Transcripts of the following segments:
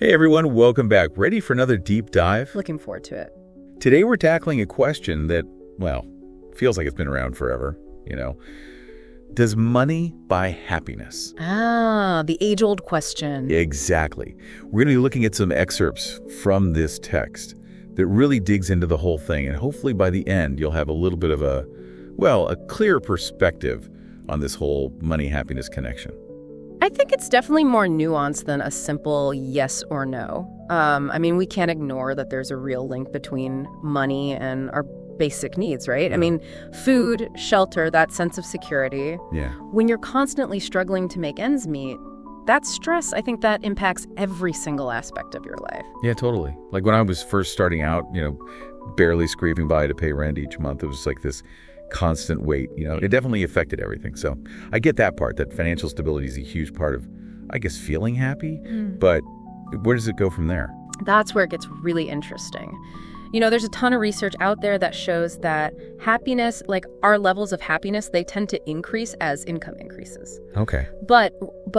Hey everyone, welcome back. Ready for another deep dive? Looking forward to it. Today we're tackling a question that, well, feels like it's been around forever, Does money buy happiness? The age-old question. Exactly. We're going to be looking at some excerpts from this text that really digs into the whole thing, and hopefully by the end you'll have a little bit of a clear perspective on this whole money-happiness connection. I think it's definitely more nuanced than a simple yes or no. We can't ignore that there's a real link between money and our basic needs, right? Yeah. Food, shelter, that sense of security. Yeah. When you're constantly struggling to make ends meet, that stress, I think that impacts every single aspect of your life. Yeah, totally. Like when I was first starting out, barely scraping by to pay rent each month, it was like this constant weight, It definitely affected everything. So I get that part, that financial stability is a huge part of, I guess, feeling happy. But where does it go from there? That's where it gets really interesting. There's a ton of research out there that shows that happiness, like our levels of happiness, they tend to increase as income increases. Okay. But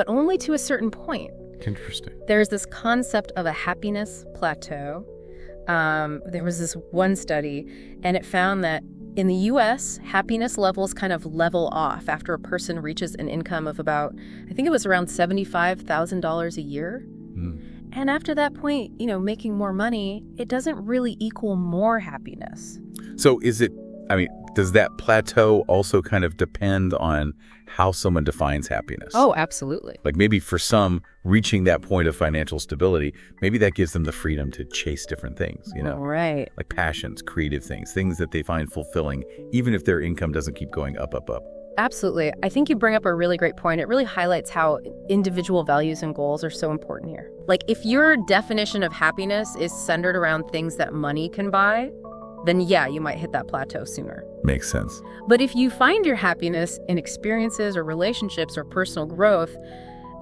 only to a certain point. Interesting. There's this concept of a happiness plateau. There was this one study, and it found that in the U.S., happiness levels kind of level off after a person reaches an income of about, I think it was around $75,000 a year. And after that point, making more money, it doesn't really equal more happiness. So does that plateau also kind of depend on how someone defines happiness? Oh, absolutely. Like maybe for some, reaching that point of financial stability, maybe that gives them the freedom to chase different things, Right. Like passions, creative things that they find fulfilling, even if their income doesn't keep going up, up, up. Absolutely. I think you bring up a really great point. It really highlights how individual values and goals are so important here. Like if your definition of happiness is centered around things that money can buy, then yeah, you might hit that plateau sooner. Makes sense. But if you find your happiness in experiences or relationships or personal growth,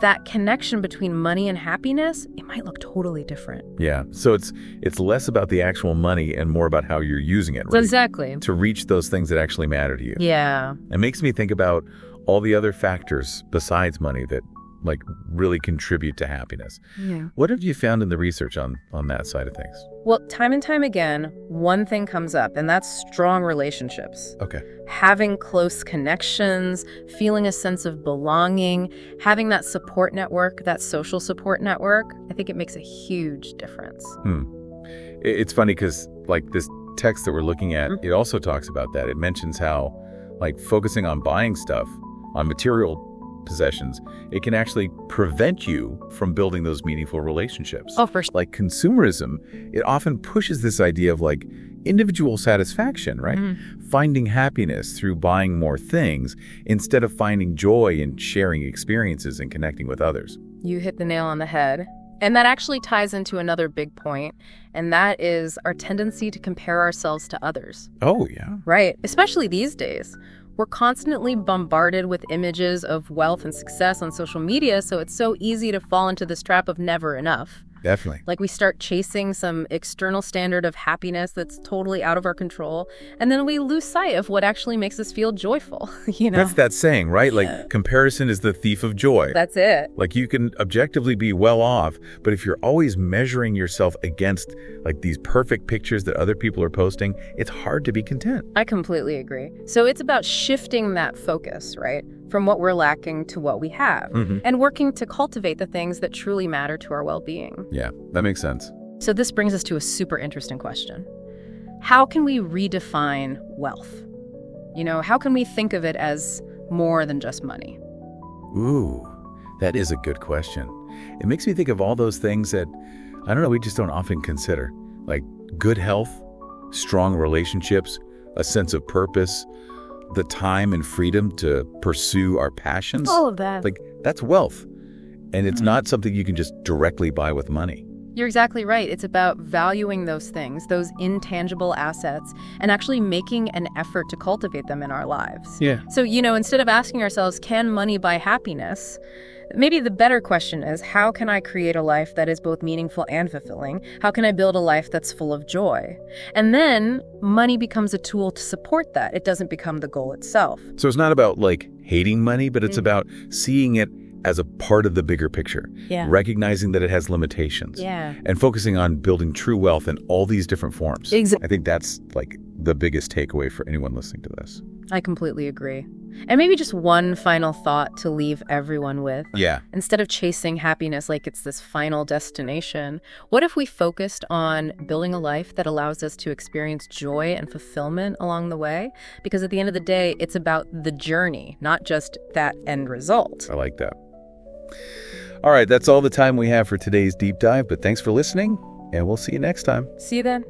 that connection between money and happiness, it might look totally different. Yeah. So it's less about the actual money and more about how you're using it, right? Exactly. To reach those things that actually matter to you. Yeah. It makes me think about all the other factors besides money that really contribute to happiness. Yeah. What have you found in the research on that side of things? Well, time and time again, one thing comes up, and that's strong relationships. Okay. Having close connections, feeling a sense of belonging, having that support network, that social support network, I think it makes a huge difference. It's funny because this text that we're looking at, it also talks about that. It mentions how focusing on buying stuff, on material possessions, it can actually prevent you from building those meaningful relationships. Oh, for sure. Like consumerism, it often pushes this idea of individual satisfaction, right? Finding happiness through buying more things instead of finding joy in sharing experiences and connecting with others. You hit the nail on the head. And that actually ties into another big point, and that is our tendency to compare ourselves to others. Oh, yeah. Right. Especially these days. We're constantly bombarded with images of wealth and success on social media, so it's so easy to fall into this trap of never enough. Definitely. We start chasing some external standard of happiness that's totally out of our control, and then we lose sight of what actually makes us feel joyful, That's that saying, right? Comparison is the thief of joy. That's it. You can objectively be well off, but if you're always measuring yourself against these perfect pictures that other people are posting, it's hard to be content. I completely agree. So it's about shifting that focus, right? From what we're lacking to what we have, and working to cultivate the things that truly matter to our well-being. Yeah, that makes sense. So this brings us to a super interesting question. How can we redefine wealth? How can we think of it as more than just money? Ooh, that is a good question. It makes me think of all those things that, I don't know, we just don't often consider. Like good health, strong relationships, a sense of purpose, the time and freedom to pursue our passions. All of that. That's wealth. And it's not something you can just directly buy with money. You're exactly right. It's about valuing those things, those intangible assets, and actually making an effort to cultivate them in our lives. Yeah. So, instead of asking ourselves, can money buy happiness? Maybe the better question is, how can I create a life that is both meaningful and fulfilling? How can I build a life that's full of joy? And then money becomes a tool to support that. It doesn't become the goal itself. So it's not about hating money, but it's about seeing it as a part of the bigger picture, Yeah. recognizing that it has limitations, Yeah. and focusing on building true wealth in all these different forms. Exactly. I think that's like the biggest takeaway for anyone listening to this. I completely agree. And maybe just one final thought to leave everyone with. Yeah. Instead of chasing happiness like it's this final destination, what if we focused on building a life that allows us to experience joy and fulfillment along the way? Because at the end of the day, it's about the journey, not just that end result. I like that. All right, that's all the time we have for today's deep dive, but thanks for listening, and we'll see you next time. See you then.